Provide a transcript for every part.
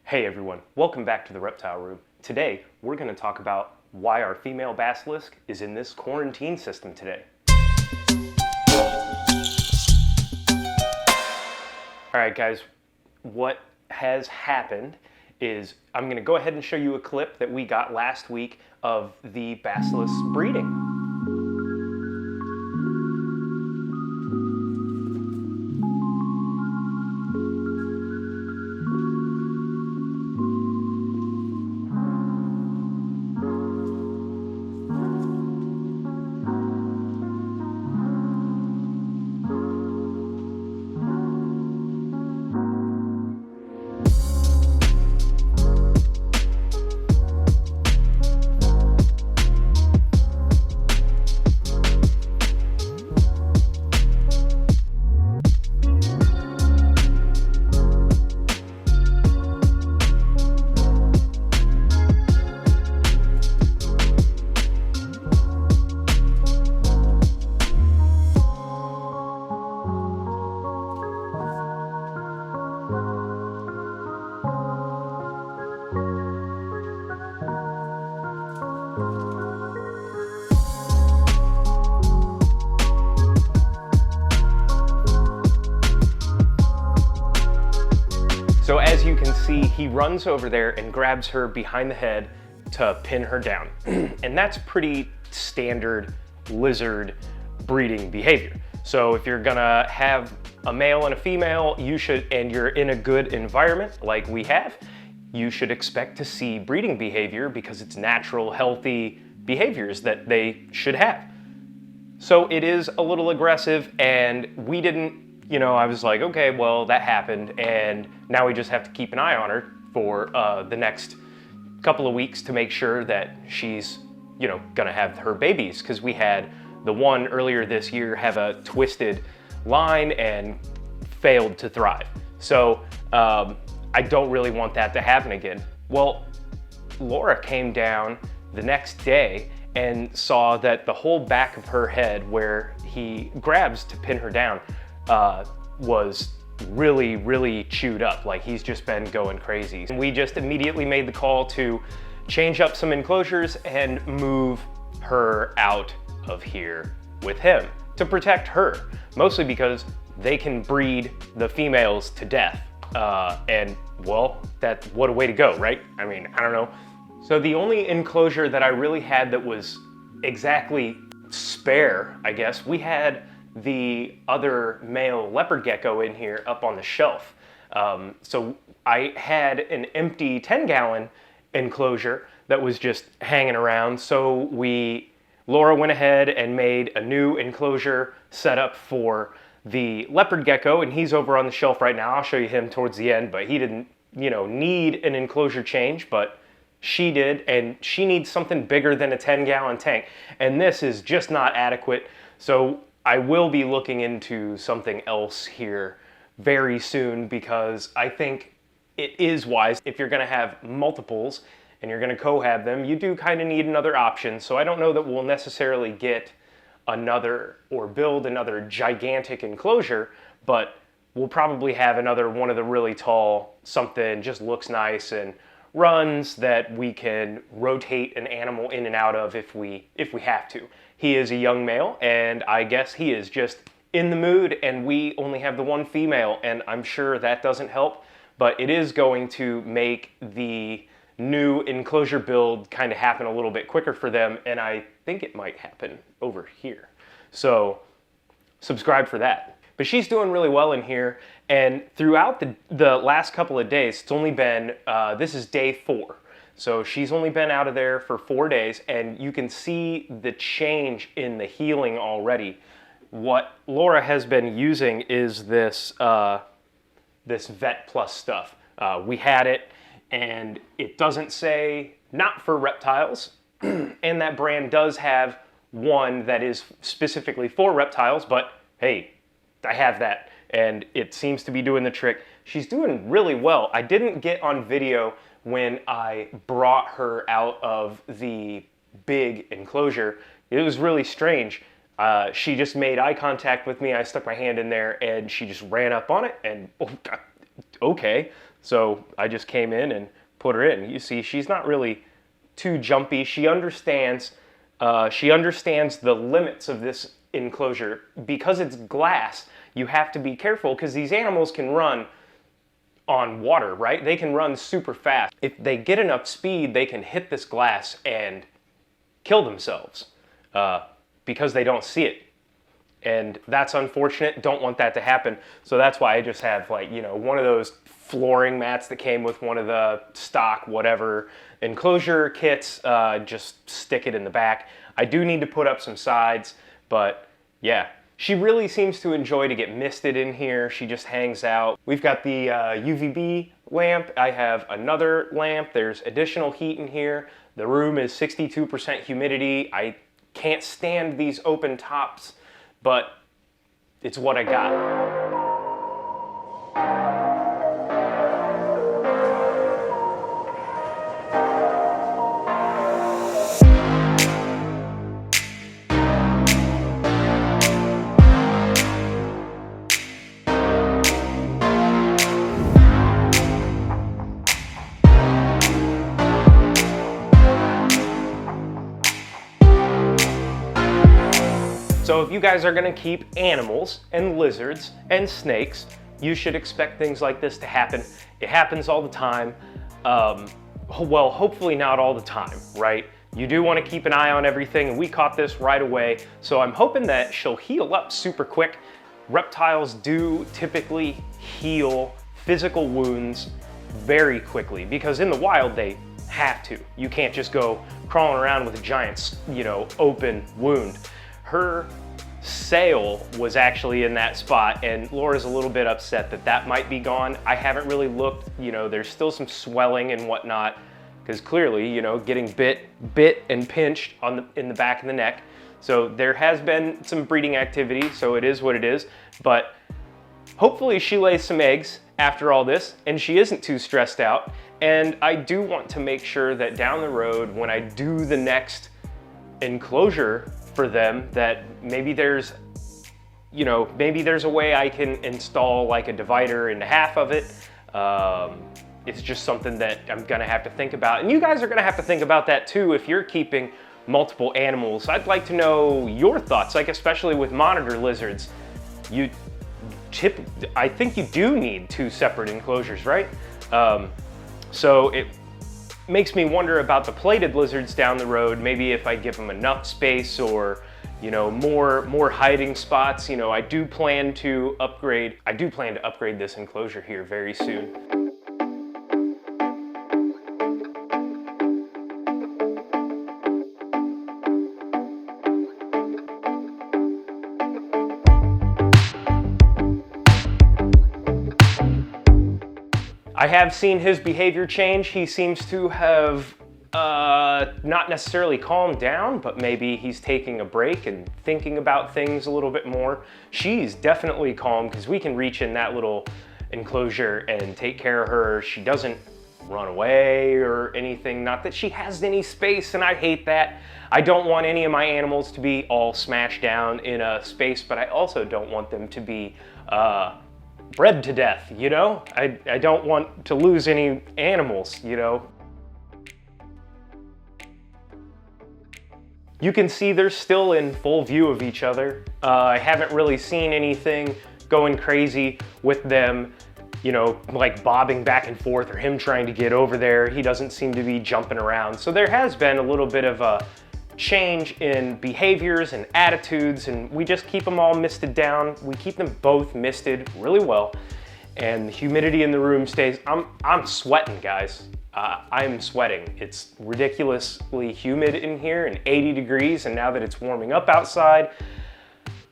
Hey everyone, welcome back to the Reptile Room. Today, we're going to talk about why our female basilisk is in this quarantine system today. Alright guys, what has happened is I'm going to go ahead and show you a clip that we got last week of the basilisk breeding. So as you can see, he runs over there and grabs her behind the head to pin her down. And that's pretty standard lizard breeding behavior. So if you're gonna have a male and a female, and you're in a good environment like we have, you should expect to see breeding behavior because it's natural, healthy behaviors that they should have. So it is a little aggressive, and we didn't, I was like, okay, well, that happened, and now we just have to keep an eye on her for the next couple of weeks to make sure that she's, gonna have her babies, because we had the one earlier this year have a twisted line and failed to thrive. So I don't really want that to happen again. Well, Laura came down the next day and saw that the whole back of her head where he grabs to pin her down was really chewed up. Like, he's just been going crazy. And we just immediately made the call to change up some enclosures and move her out of here with him to protect her, mostly because they can breed the females to death. And well, what a way to go, right? I mean, I don't know. So the only enclosure that I really had that was exactly spare, I guess, we had the other male leopard gecko in here up on the shelf. So I had an empty 10-gallon enclosure that was just hanging around. So Laura went ahead and made a new enclosure set up for the leopard gecko, and he's over on the shelf right now. I'll show you him towards the end, but he didn't, need an enclosure change, but she did, and she needs something bigger than a 10-gallon tank. And this is just not adequate. So I will be looking into something else here very soon, because I think it is wise. If you're gonna have multiples and you're gonna co-have them, you do kind of need another option. So I don't know that we'll necessarily get another or build another gigantic enclosure, but we'll probably have another one of the really tall, something just looks nice and runs that we can rotate an animal in and out of if we have to. He is a young male, and I guess he is just in the mood, and we only have the one female, and I'm sure that doesn't help, but it is going to make the new enclosure build kind of happen a little bit quicker for them, and I think it might happen over here. So subscribe for that. But she's doing really well in here, and throughout the last couple of days, it's only been, this is day 4. So she's only been out of there for 4 days, and you can see the change in the healing already. What Laura has been using is this, this Vet Plus stuff. We had it, and it doesn't say not for reptiles, and that brand does have one that is specifically for reptiles, but hey, I have that, and it seems to be doing the trick. She's doing really well. I didn't get on video when I brought her out of the big enclosure. It was really strange. She just made eye contact with me. I stuck my hand in there and she just ran up on it and, oh, God, okay. So I just came in and put her in. You see, she's not really too jumpy. She understands the limits of this enclosure. Because it's glass, you have to be careful because these animals can run on water, right? They can run super fast. If they get enough speed, they can hit this glass and kill themselves because they don't see it. And that's unfortunate. Don't want that to happen. So that's why I just have, like, you know, one of those flooring mats that came with one of the stock whatever enclosure kits. Just stick it in the back. I do need to put up some sides, but yeah, she really seems to enjoy to get misted in here. She just hangs out. We've got the UVB lamp. I have another lamp. There's additional heat in here. The room is 62% humidity. I can't stand these open tops, but it's what I got. So if you guys are gonna keep animals and lizards and snakes, you should expect things like this to happen. It happens all the time. Well, hopefully not all the time, right? You do wanna keep an eye on everything, and we caught this right away. So I'm hoping that she'll heal up super quick. Reptiles do typically heal physical wounds very quickly because in the wild they have to. You can't just go crawling around with a giant, you know, open wound. Her sail was actually in that spot, and Laura's a little bit upset that that might be gone. I haven't really looked, you know, there's still some swelling and whatnot, because clearly, you know, getting bit and pinched in the back of the neck. So there has been some breeding activity, so it is what it is, but hopefully she lays some eggs after all this, and she isn't too stressed out. And I do want to make sure that down the road, when I do the next enclosure for them, that maybe there's, you know, maybe there's a way I can install like a divider into half of it. It's just something that I'm gonna have to think about, and you guys are gonna have to think about that too if you're keeping multiple animals. I'd like to know your thoughts, like especially with monitor lizards. I think you do need 2 separate enclosures, right? So it makes me wonder about the plated lizards down the road. Maybe if I give them enough space, or, you know, more hiding spots. You know, I do plan to upgrade this enclosure here very soon. I have seen his behavior change. He seems to have not necessarily calmed down, but maybe he's taking a break and thinking about things a little bit more. She's definitely calm because we can reach in that little enclosure and take care of her. She doesn't run away or anything. Not that she has any space, and I hate that. I don't want any of my animals to be all smashed down in a space, but I also don't want them to be bred to death, you know? I don't want to lose any animals, you know? You can see they're still in full view of each other. I haven't really seen anything going crazy with them, you know, like bobbing back and forth or him trying to get over there. He doesn't seem to be jumping around. So there has been a little bit of a change in behaviors and attitudes, and we just keep them all misted down. We keep them both misted really well, and the humidity in the room stays. I'm sweating, guys. I'm sweating. It's ridiculously humid in here and 80 degrees, and now that it's warming up outside,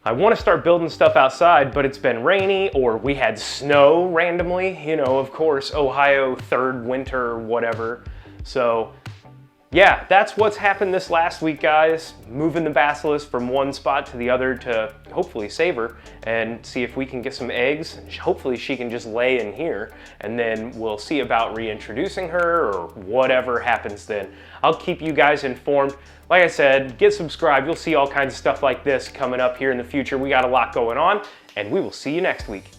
I want to start building stuff outside, but it's been rainy, or we had snow randomly, you know, of course, Ohio third winter or whatever. So yeah, that's what's happened this last week, guys. Moving the basilisk from one spot to the other to hopefully save her and see if we can get some eggs. Hopefully she can just lay in here, and then we'll see about reintroducing her or whatever happens then. I'll keep you guys informed. Like I said, get subscribed. You'll see all kinds of stuff like this coming up here in the future. We got a lot going on, and we will see you next week.